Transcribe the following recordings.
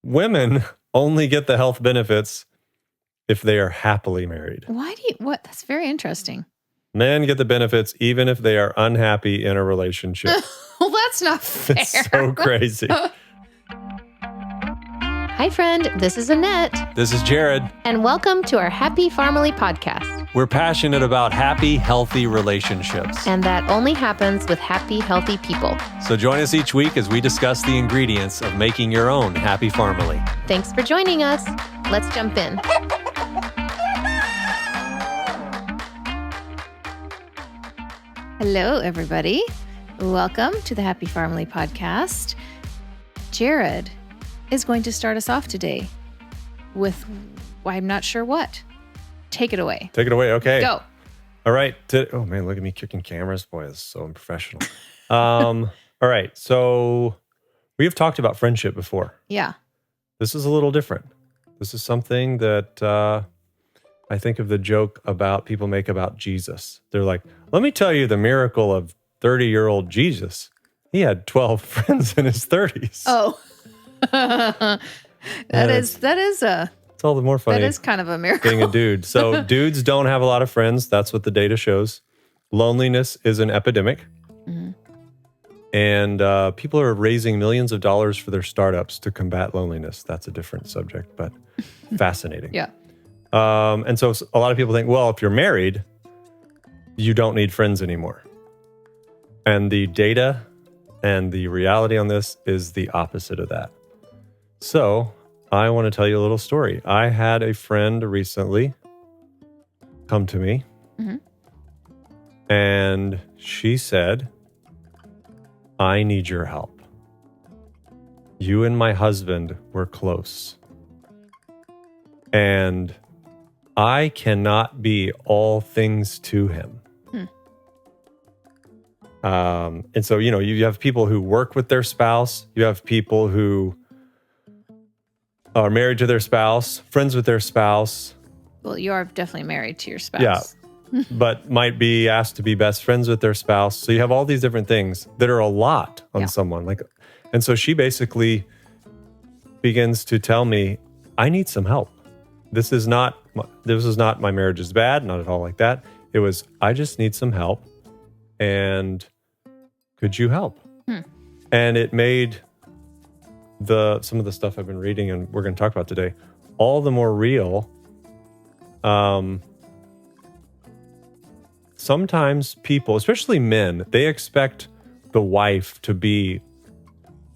Women only get the health benefits if they are happily married. What? That's very interesting. Men get the benefits even if they are unhappy in a relationship. Well, that's not fair. It's so crazy. Hi, friend. This is Annette. This is Jared. And welcome to our Happy Family podcast. We're passionate about happy, healthy relationships. And that only happens with happy, healthy people. So join us each week as we discuss the ingredients of making your own happy family. Thanks for joining us. Let's jump in. Hello, everybody. Welcome to the Happy Family podcast. Jared is going to start us off today with, I'm not sure what. Take it away. Take it away. Okay. Go. All right. Oh, man, look at me kicking cameras. Boy, this is so unprofessional. All right. So we have talked about friendship before. Yeah. This is a little different. This is something that I think of the joke about people make about Jesus. They're like, let me tell you the miracle of 30-year-old Jesus. He had 12 friends in his 30s. Oh, that is it's all the more funny. That is kind of a miracle. Being a dude. So dudes don't have a lot of friends. That's what the data shows. Loneliness is an epidemic. Mm-hmm. And people are raising millions of dollars for their startups to combat loneliness. That's a different subject, but fascinating. Yeah. And so a lot of people think, well, if you're married, you don't need friends anymore. And the data and the reality on this is the opposite of that. So I want to tell you a little story. I had a friend recently come to me, and she said, I need your help. You and my husband were close. And I cannot be all things to him. And so, you have people who work with their spouse. You have people who are married to their spouse, friends with their spouse. Well, you are definitely married to your spouse. Yeah, but might be asked to be best friends with their spouse. So you have all these different things that are a lot on someone. And so she basically begins to tell me, I need some help. This is not my marriage is bad, not at all like that. It was, I just need some help. And could you help? And it made some of the stuff I've been reading and we're going to talk about today all the more real. Sometimes people, especially men, they expect the wife to be,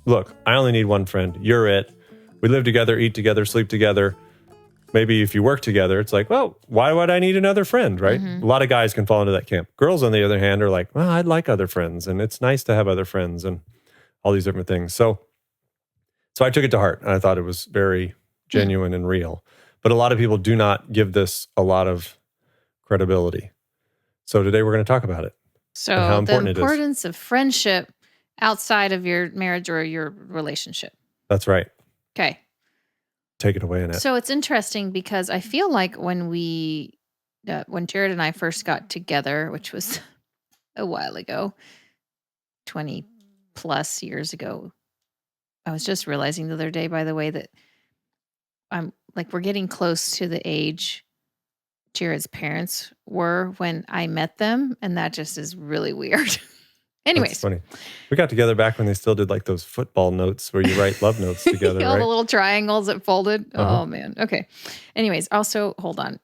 look, I only need one friend. You're it. We live together, eat together, sleep together. Maybe if you work together, it's like, well, why would I need another friend, right? A lot of guys can fall into that camp. Girls, on the other hand, are like, well, I'd like other friends, and it's nice to have other friends, and all these different things. So I took it to heart, and I thought it was very genuine and real. But a lot of people do not give this a lot of credibility. So today we're going to talk about it. So and how important the importance of friendship outside of your marriage or your relationship. That's right. Okay. Take it away, Annette. So it's interesting because I feel like when Jared and I first got together, which was a while ago, 20 plus years ago, I was just realizing the other day, by the way, that we're getting close to the age Jared's parents were when I met them. And that just is really weird. Anyways. That's funny. We got together back when they still did like those football notes where you write love notes together, all right? the little triangles that folded. Oh, man. Okay. Anyways, also, hold on.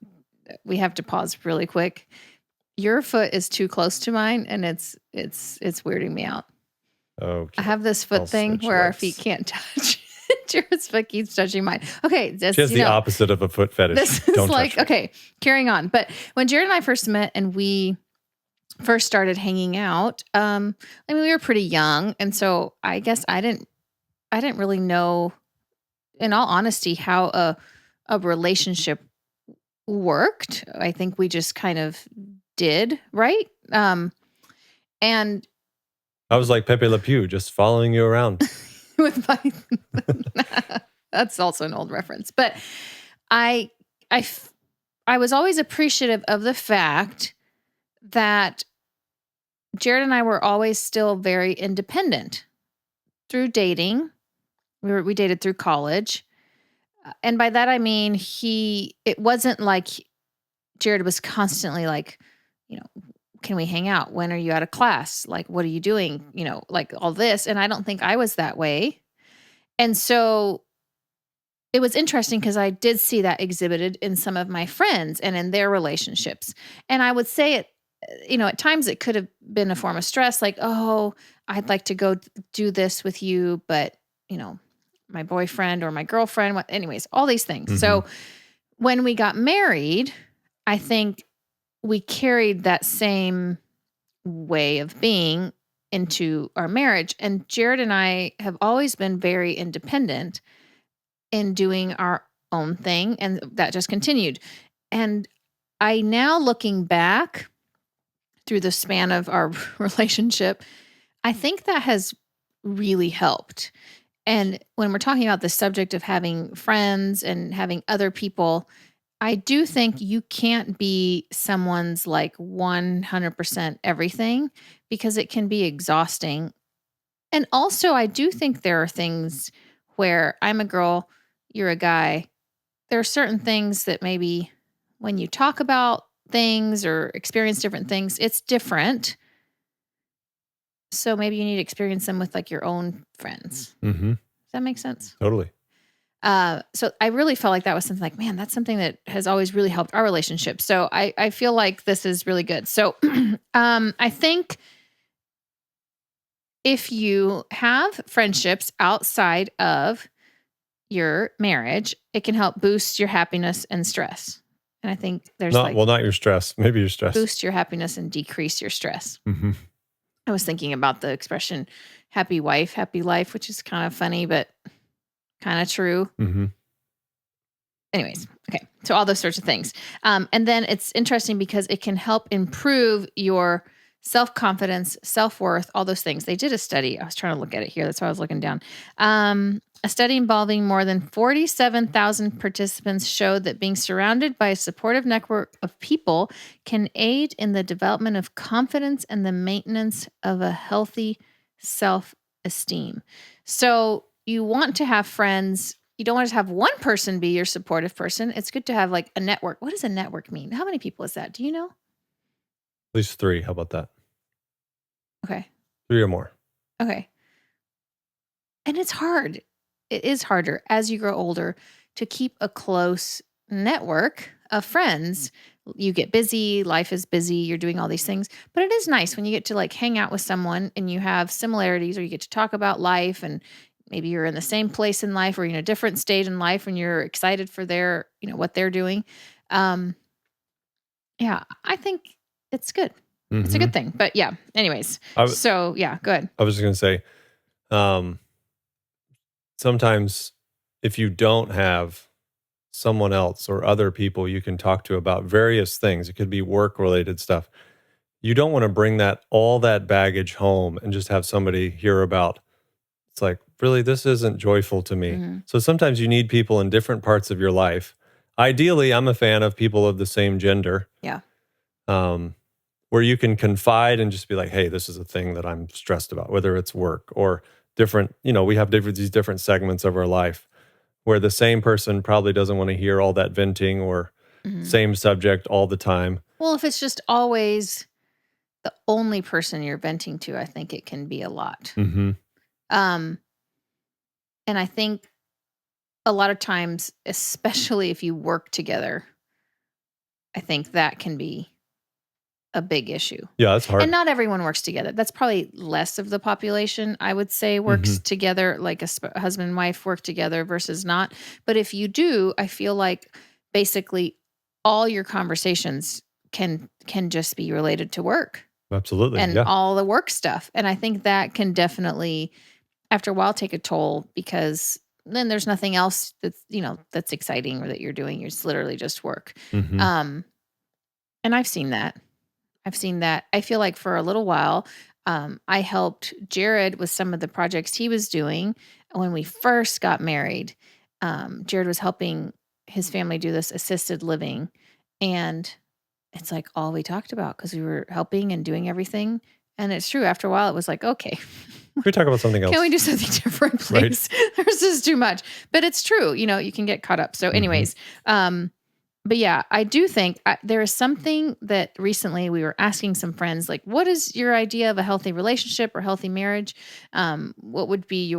We have to pause really quick. Your foot is too close to mine, and it's weirding me out. Okay. I have this foot thing where our feet can't touch. Jared's foot keeps touching mine. Okay. She has the opposite of a foot fetish. This is like, okay, carrying on. But when Jared and I first met and we first started hanging out, we were pretty young. And so I guess I didn't really know, in all honesty, how a relationship worked. I think we just kind of did, right? And I was like Pepe Le Pew, just following you around. with my, that's also an old reference. But I was always appreciative of the fact that Jared and I were always still very independent through dating. We dated through college, And by that, I mean, it wasn't like Jared was constantly like, you know, can we hang out? When are you out of class? Like, what are you doing? Like all this. And I don't think I was that way. And so it was interesting because I did see that exhibited in some of my friends and in their relationships. And I would say at times it could have been a form of stress, like, oh, I'd like to go do this with you, but, you know, my boyfriend or my girlfriend, anyways, all these things. So when we got married, I think we carried that same way of being into our marriage. And Jared and I have always been very independent in doing our own thing. And that just continued. And I now looking back through the span of our relationship, I think that has really helped. And when we're talking about the subject of having friends and having other people, I do think you can't be someone's like 100% everything because it can be exhausting. And also, I do think there are things where I'm a girl, you're a guy. There are certain things that maybe when you talk about things or experience different things, it's different. So maybe you need to experience them with like your own friends. Mm-hmm. Does that make sense? Totally. So I really felt like that was something like, man, that's something that has always really helped our relationship. So I feel like this is really good. So I think if you have friendships outside of your marriage, it can help boost your happiness and stress. And I think there's not your stress, maybe your stress. Boost your happiness and decrease your stress. Mm-hmm. I was thinking about the expression happy wife, happy life, which is kind of funny, but kind of true. Mm-hmm. Anyways, okay. So all those sorts of things. And then it's interesting because it can help improve your self-confidence, self-worth, all those things. They did a study. I was trying to look at it here. That's why I was looking down. A study involving more than 47,000 participants showed that being surrounded by a supportive network of people can aid in the development of confidence and the maintenance of a healthy self-esteem. So you want to have friends. You don't want to have one person be your supportive person. It's good to have like a network. What does a network mean? How many people is that? Do you know? At least 3. How about that? Okay. 3 or more. Okay. And it's hard. It is harder as you grow older to keep a close network of friends. You get busy, life is busy, you're doing all these things. But it is nice when you get to like hang out with someone and you have similarities or you get to talk about life and maybe you're in the same place in life or you're in a different stage in life and you're excited for their, what they're doing. Yeah, I think it's good. Mm-hmm. It's a good thing. But yeah, anyways. So yeah, go ahead. I was just going to say, sometimes if you don't have someone else or other people you can talk to about various things, it could be work-related stuff. You don't want to bring all that baggage home and just have somebody hear about, it's like, really, this isn't joyful to me. Mm-hmm. So sometimes you need people in different parts of your life. Ideally, I'm a fan of people of the same gender. Yeah. Where you can confide and just be like, hey, this is a thing that I'm stressed about, whether it's work or different, we have these different segments of our life where the same person probably doesn't want to hear all that venting or same subject all the time. Well, if it's just always the only person you're venting to, I think it can be a lot. Mm-hmm. And I think a lot of times, especially if you work together, I think that can be a big issue. Yeah, that's hard. And not everyone works together. That's probably less of the population, I would say, works together, like a husband and wife work together versus not. But if you do, I feel like basically all your conversations can just be related to work. Absolutely. And all the work stuff. And I think that can definitely, after a while, take a toll because then there's nothing else that's exciting or that you're doing. It's literally just work. Mm-hmm. And I've seen that. I feel like for a little while, I helped Jared with some of the projects he was doing. When we first got married, Jared was helping his family do this assisted living. And it's like all we talked about because we were helping and doing everything. And it's true. After a while, it was like, okay, we talk about something else? Can we do something different, please? There's just too much. But it's true. You can get caught up. So anyways, but yeah, I do think there is something that recently we were asking some friends, like, what is your idea of a healthy relationship or healthy marriage? What would be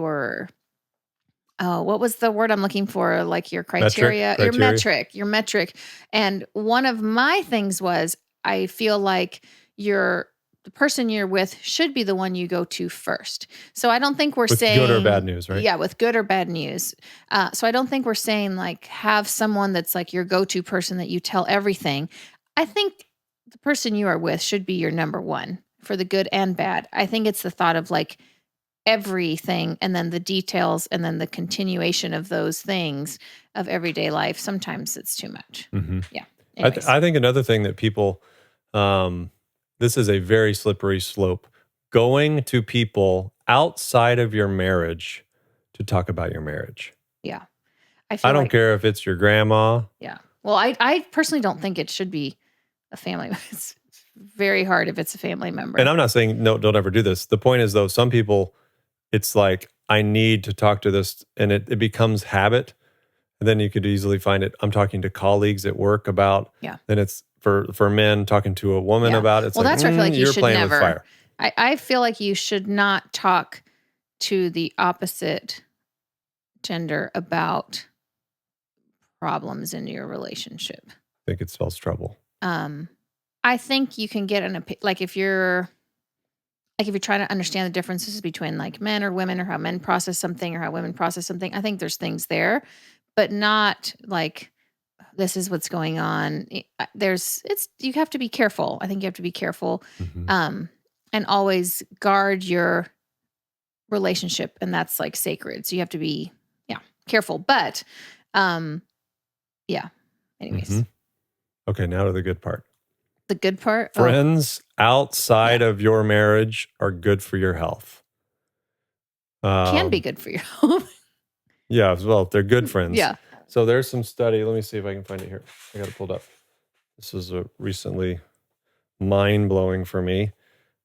what was the word I'm looking for? Like your criteria, your metric. And one of my things was, I feel like the person you're with should be the one you go to first. So I don't think we're saying good or bad news, right? Yeah, with good or bad news. So I don't think we're saying like have someone that's like your go-to person that you tell everything. I think the person you are with should be your number one for the good and bad. I think it's the thought of like everything and then the details and then the continuation of those things of everyday life. Sometimes it's too much. Yeah. I think another thing that people, this is a very slippery slope, going to people outside of your marriage to talk about your marriage. Yeah. I don't care if it's your grandma. Yeah. Well, I personally don't think it should be a family. It's very hard if it's a family member. And I'm not saying, no, don't ever do this. The point is, though, some people, it's like, I need to talk to this, and it becomes habit. And then you could easily find it. I'm talking to colleagues at work about. Yeah. Then it's for men talking to a woman about. It's well, like, that's where I feel like you you're should playing never. with fire. I feel like you should not talk to the opposite gender about problems in your relationship. I think it spells trouble. I think you can get if you're trying to understand the differences between like men or women or how men process something or how women process something. I think there's things there, but not like this is what's going on. You have to be careful. I think you have to be careful, and always guard your relationship. And that's like sacred. So you have to be, careful, but, anyways. Okay. Now to the good part. The good part. Friends outside of your marriage are good for your health. Can be good for your health. Yeah. Well, they're good friends. Yeah. So there's some study. Let me see if I can find it here. I got it pulled up. This was recently mind-blowing for me.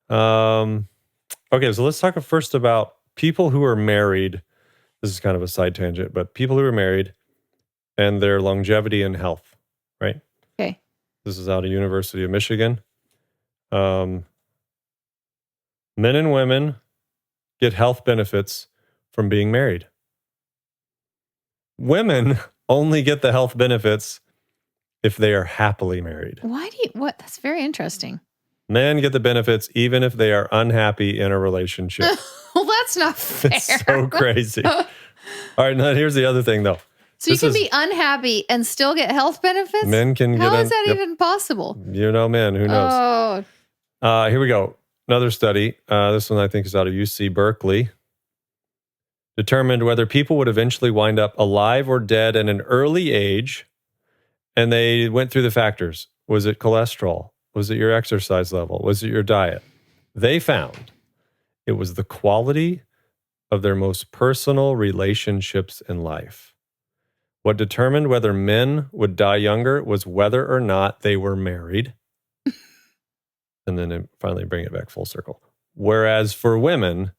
Okay, so let's talk first about people who are married. This is kind of a side tangent, but people who are married and their longevity and health, right? Okay. This is out of University of Michigan. Men and women get health benefits from being married. Women only get the health benefits if they are happily married. What? That's very interesting. Men get the benefits even if they are unhappy in a relationship. Well, that's not fair. It's so crazy. All right, now here's the other thing, though. So you can be unhappy and still get health benefits? Men can get How is that even possible? Men, who knows? Oh. Here we go. Another study. This one I think is out of UC Berkeley. Determined whether people would eventually wind up alive or dead at an early age. And they went through the factors. Was it cholesterol? Was it your exercise level? Was it your diet? They found it was the quality of their most personal relationships in life. What determined whether men would die younger was whether or not they were married. And then finally bring it back full circle. Whereas for women,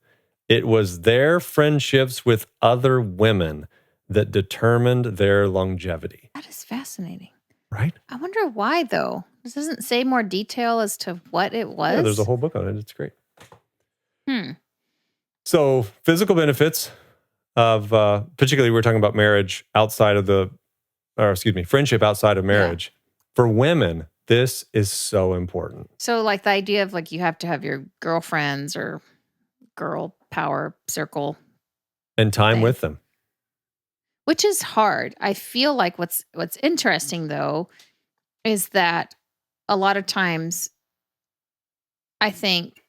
it was their friendships with other women that determined their longevity. That is fascinating. Right? I wonder why, though. This doesn't say more detail as to what it was. Yeah, there's a whole book on it. It's great. So physical benefits of, particularly we're talking about marriage outside of friendship outside of marriage. Yeah. For women, this is so important. So like the idea of like you have to have your girlfriends or girl power circle. And time with them. Which is hard. I feel like what's interesting though is that a lot of times I think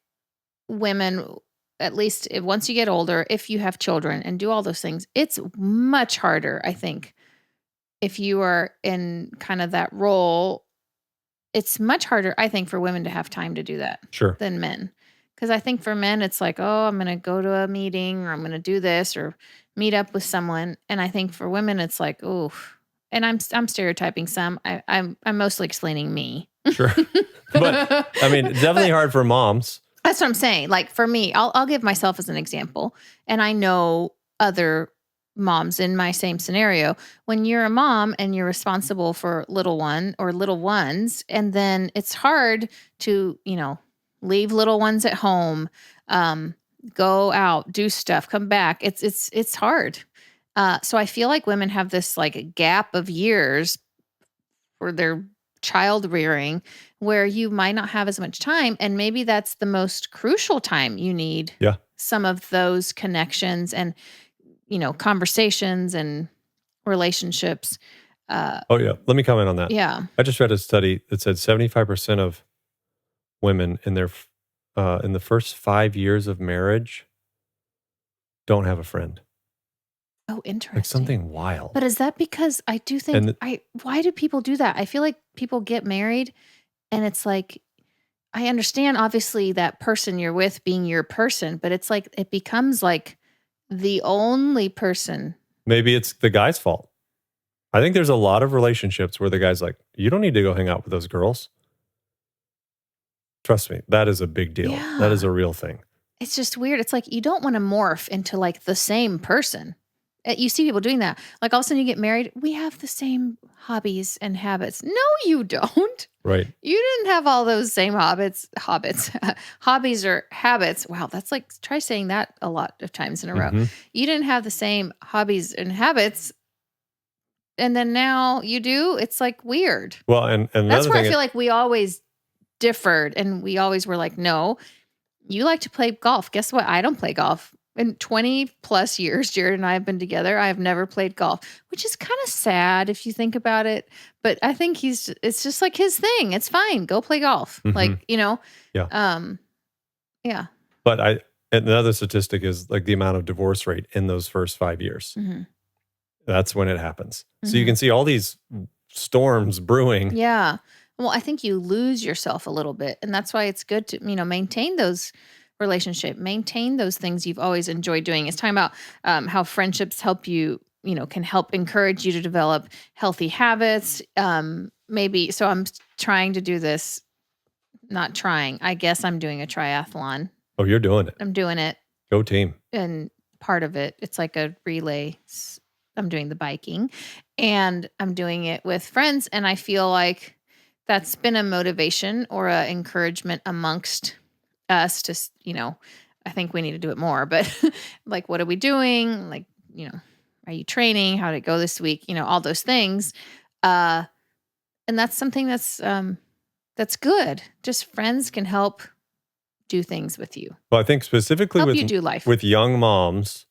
women, at least once you get older, if you have children and do all those things, it's much harder, I think. If you are in kind of that role, it's much harder, I think, for women to have time to do that than men. Because I think for men, it's like, oh, I'm going to go to a meeting or I'm going to do this or meet up with someone. And I think for women, it's like, oh, and I'm stereotyping some. I'm mostly explaining me. Sure. But I mean, it's definitely hard for moms. That's what I'm saying. Like for me, I'll give myself as an example, and I know other moms in my same scenario. When you're a mom and you're responsible for little one or little ones, and then it's hard to, leave little ones at home, um, go out, do stuff, come back. It's hard. So I feel like women have this like a gap of years for their child rearing where you might not have as much time, and maybe that's the most crucial time you need Yeah. some of those connections and conversations and relationships. Oh, yeah. Let me comment on that. Yeah. I just read a study that said 75% of women in the first 5 years of marriage don't have a friend. Oh, Like interesting. something wild. But is that because I do think why do people do that? I feel like people get married and it's like, I understand obviously that person you're with being your person, but it's like it becomes like the only person. Maybe it's the guy's fault. I think there's a lot of relationships where the guy's like, you don't need to go hang out with those girls. Trust me, that is a big deal. Yeah. That is a real thing. It's just weird. It's like you don't want to morph into like the same person. You see people doing that. Like all of a sudden you get married, we have the same hobbies and habits. No, you don't. Right. You didn't have all those same hobbies or habits. Wow, that's like, try saying that a lot of times in a row. Mhm. You didn't have the same hobbies and habits, and then now you do. It's like weird. Well, and That's another where I thing, feel like we always differed, and we always were like, no, you like to play golf. Guess what? I don't play golf. In 20 plus years, Jared and I have been together, I have never played golf, which is kind of sad if you think about it. But I think it's just like his thing. It's fine. Go play golf. Mhm. Like, Yeah. Yeah. But another statistic is like the amount of divorce rate in those first 5 years. Mhm. That's when it happens. So you Mhm. can see all these storms brewing. Yeah. Well, I think you lose yourself a little bit. And that's why it's good to, maintain those relationship, maintain those things you've always enjoyed doing. It's talking about how friendships help you, can help encourage you to develop healthy habits. Maybe, so I'm trying to do this, not trying. I guess I'm doing a triathlon. Oh, you're doing it. I'm doing it. Go team. And part of it, it's like a relay. I'm doing the biking and I'm doing it with friends. And I feel like that's been a motivation or a encouragement amongst us to, I think we need to do it more, but like, what are we doing? Like, are you training? How did it go this week? All those things. And that's something that's good. Just friends can help do things with you. Well, I think specifically Help you do life. with young moms,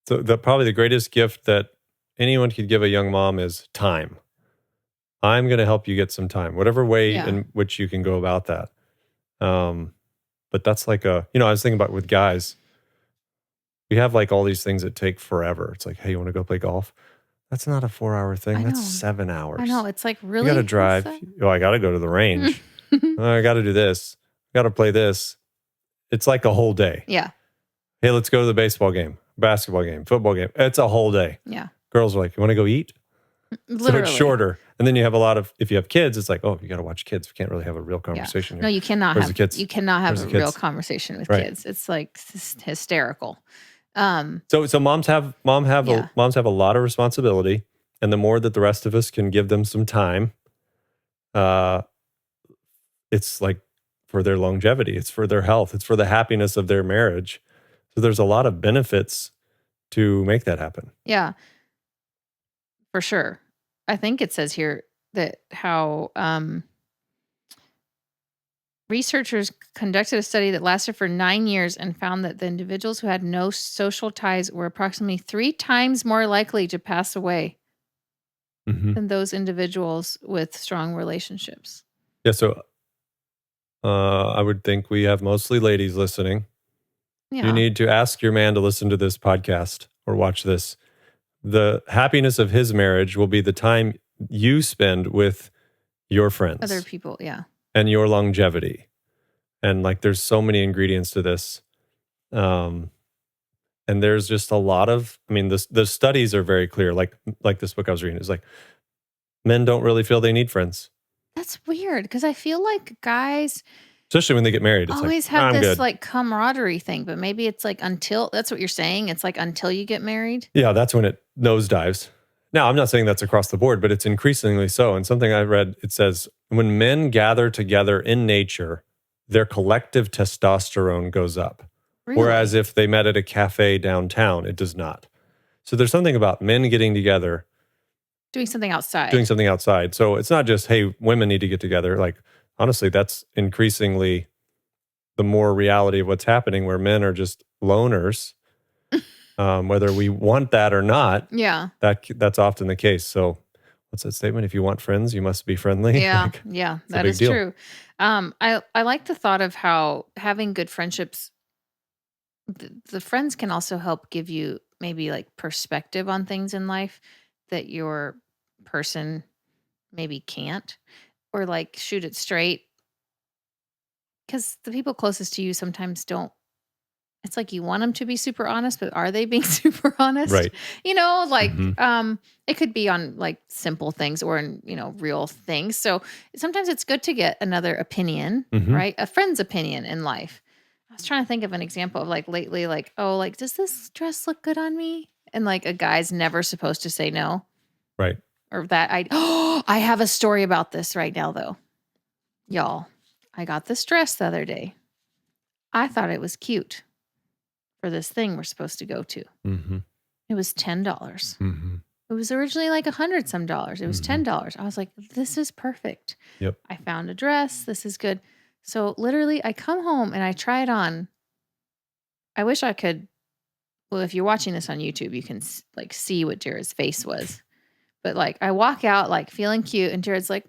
so probably the greatest gift that anyone could give a young mom is time. I'm going to help you get some time, whatever way in which you can go about that. But that's like I was thinking about with guys, we have like all these things that take forever. It's like, hey, you want to go play golf? That's not a 4-hour thing. I That's know. 7 hours. I know. It's like, really? You got to drive. Oh, I got to go to the range. I got to do this. Got to play this. It's like a whole day. Yeah. Hey, let's go to the baseball game, basketball game, football game. It's a whole day. Yeah. Girls are like, you want to go eat? Literally. So it's shorter. And then you have a lot of, if you have kids, it's like, oh, you got to watch kids. We can't really have a real conversation here. No, you cannot Where's have, the kids? you cannot have Where's a the kids? real conversation with Right. kids. It's like hysterical. So moms have a lot of responsibility, and the more that the rest of us can give them some time, it's like for their longevity, it's for their health, it's for the happiness of their marriage. So there's a lot of benefits to make that happen. Yeah, for sure. I think it says here that how researchers conducted a study that lasted for 9 years and found that the individuals who had no social ties were approximately 3 times more likely to pass away than those individuals with strong relationships. Yeah, so I would think we have mostly ladies listening. Yeah. You need to ask your man to listen to this podcast or watch this. The happiness of his marriage will be the time you spend with your friends. Other people, yeah. And your longevity. And like there's so many ingredients to this. And there's just a lot of, the studies are very clear. Like this book I was reading is like, men don't really feel they need friends. That's weird because I feel like guys Especially when they get married. It's always like, have I'm this good. like camaraderie thing, but maybe it's like until that's what you're saying. It's like until you get married. Yeah, that's when it nosedives. Now, I'm not saying that's across the board, but it's increasingly so. And something I read, it says when men gather together in nature, their collective testosterone goes up. Really? Whereas if they met at a cafe downtown, it does not. So there's something about men getting together, doing something outside. So it's not just, hey, women need to get together. Like, honestly, that's increasingly the more reality of what's happening, where men are just loners. Whether we want that or not, Yeah. that's often the case. So, what's that statement? If you want friends, you must be friendly. Yeah. Like, Yeah. it's a That big is deal. true. I like the thought of how having good friendships, the friends can also help give you maybe like perspective on things in life that your person maybe can't, or like shoot it straight. Because the people closest to you sometimes don't. It's like you want them to be super honest, but are they being super honest? Right. Like Mhm. it could be on like simple things or in, real things. So sometimes it's good to get another opinion, Mhm. right? A friend's opinion in life. I was trying to think of an example of like lately, like, oh, like, does this dress look good on me? And like a guy's never supposed to say no. Right. Or that I have a story about this right now though. Y'all, I got this dress the other day. I thought it was cute for this thing we're supposed to go to. Mm-hmm. It was $10. Mm-hmm. It was originally like $100 some. It was $10. I was like, this is perfect. Yep. I found a dress. This is good. So literally I come home and I try it on. I wish I could. Well, if you're watching this on YouTube, you can like see what Jared's face was. But like I walk out like feeling cute and Jared's like,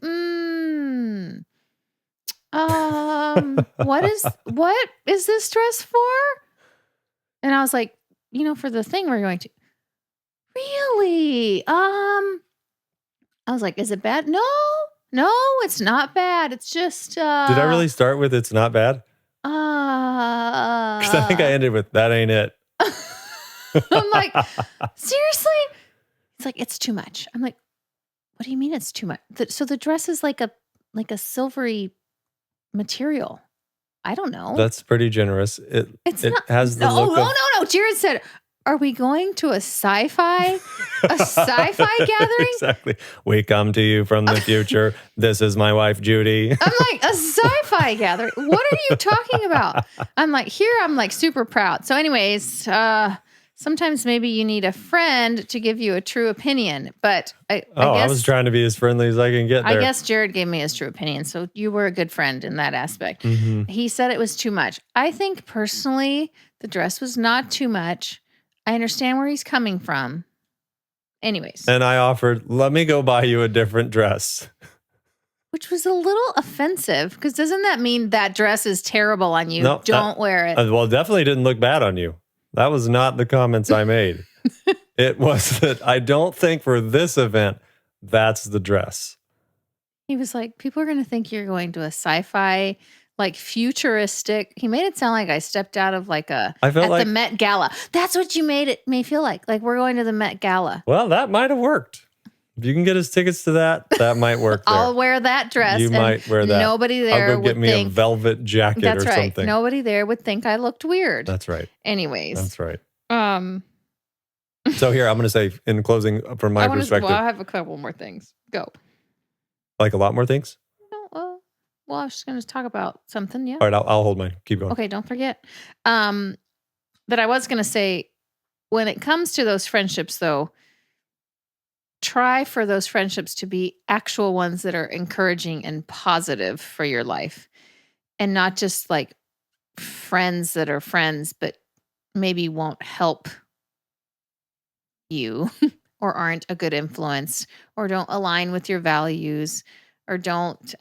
what is this dress for? And I was like, for the thing we're going to. Really? I was like, is it bad? No, it's not bad. It's just Did I really start with it's not bad? Because I think I ended with that ain't it. I'm like, seriously? It's like, it's too much. I'm like, what do you mean it's too much? So the dress is like a silvery material. I don't know. That's pretty generous. It not, has the look of... No. Jared said, are we going to a sci-fi gathering? Exactly. We come to you from the future. This is my wife, Judy. I'm like, a sci-fi gathering? What are you talking about? I'm like, here I'm like super proud. So anyways, sometimes maybe you need a friend to give you a true opinion. But I guess I was trying to be as friendly as I can get there. I guess Jared gave me his true opinion. So you were a good friend in that aspect. Mm-hmm. He said it was too much. I think personally, the dress was not too much. I understand where he's coming from. Anyways. And I offered, let me go buy you a different dress. Which was a little offensive, because doesn't that mean that dress is terrible on you? No, don't wear it. Well, it definitely didn't look bad on you. That was not the comments I made. It was that I don't think for this event, that's the dress. He was like, people are going to think you're going to a sci-fi, like futuristic. He made it sound like I stepped out of like the Met Gala. That's what you made it may feel like we're going to the Met Gala. Well, that might have worked. If you can get us tickets to that might work there. I'll wear that dress. You might wear that. Nobody there I'll go get me a velvet jacket or something. That's right. Nobody there would think I looked weird. That's right. Anyways. That's right. So here, I'm going to say in closing, from my perspective. I have a couple more things. Go. Like a lot more things? No, I was just going to talk about something. Yeah. All right, I'll hold mine. Keep going. Okay, don't forget. That I was going to say, when it comes to those friendships, though, try for those friendships to be actual ones that are encouraging and positive for your life, and not just like friends that are friends, but maybe won't help you or aren't a good influence or don't align with your values or don't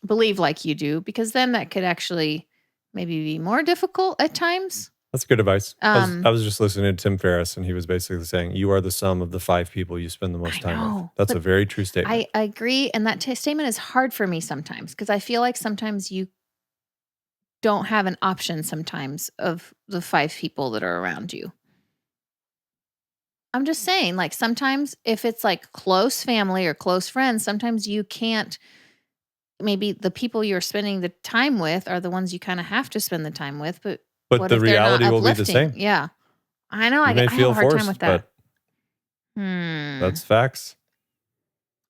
believe like you do, because then that could actually maybe be more difficult at times. That's good advice. I was just listening to Tim Ferriss, and he was basically saying, you are the sum of the 5 people you spend the most time with. That's a very true statement. I agree. And that statement is hard for me sometimes, because I feel like sometimes you don't have an option sometimes of the 5 people that are around you. I'm just saying, like, sometimes if it's like close family or close friends, sometimes you can't maybe the people you're spending the time with are the ones you kind of have to spend the time with, but But what the if they're not reality will be the uplifting? same. Yeah. I know. You may I have feel a hard time with forced, that. but Hmm. that's facts.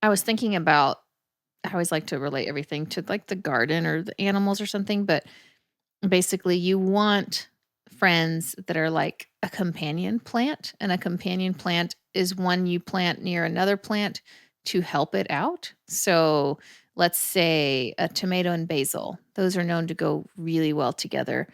I was thinking about, I always like to relate everything to like the garden or the animals or something, but basically you want friends that are like a companion plant, and a companion plant is one you plant near another plant to help it out. So let's say a tomato and basil, those are known to go really well together.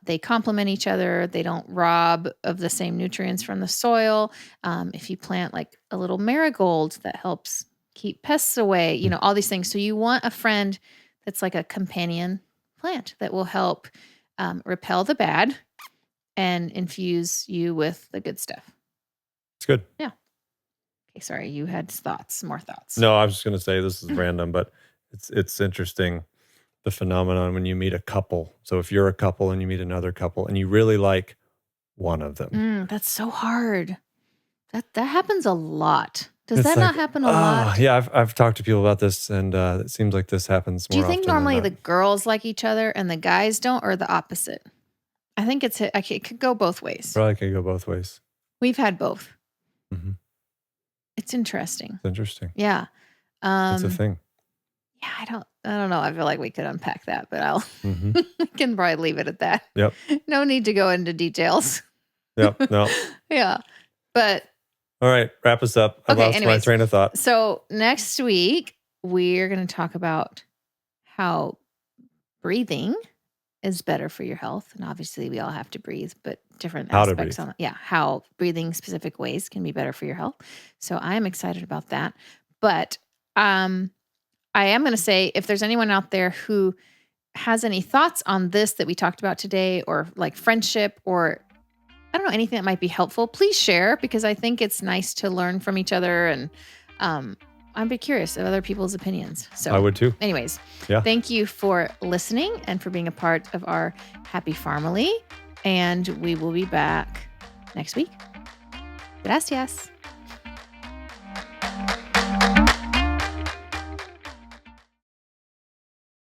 They complement each other. They don't rob of the same nutrients from the soil. If you plant like a little marigold, that helps keep pests away, Mm. all these things. So you want a friend that's like a companion plant that will help repel the bad and infuse you with the good stuff. It's good. Yeah. Okay. Sorry. You had more thoughts. No, I was just going to say this is random, but it's interesting, the phenomenon when you meet a couple. So if you're a couple and you meet another couple and you really like one of them, That's so hard. That happens a lot. Does it's that like, not happen a lot? yeah, I've talked to people about this, and it seems like this happens Do you more think often than normally not. the girls like each other and the guys don't, or the opposite? I think it could go both ways. Probably can go both ways. We've had both. Mm-hmm. It's interesting. It's interesting. Yeah. It's a thing. Yeah, I don't know. I feel like we could unpack that, but Mm-hmm. we can probably leave it at that. Yep. No need to go into details. Yep. No. Yeah. But All right. Wrap us up. I okay, lost my anyways. train of thought. So next week we're going to talk about how breathing is better for your health. And obviously we all have to breathe, but different How to aspects breathe. how breathing specific ways can be better for your health. So I am excited about that. But I am going to say, if there's anyone out there who has any thoughts on this that we talked about today, or like friendship, or I don't know, anything that might be helpful, please share, because I think it's nice to learn from each other. And I'd be curious of other people's opinions. So I would too. anyways, Yeah. Thank you for listening and for being a part of our happy family. And we will be back next week. Gracias.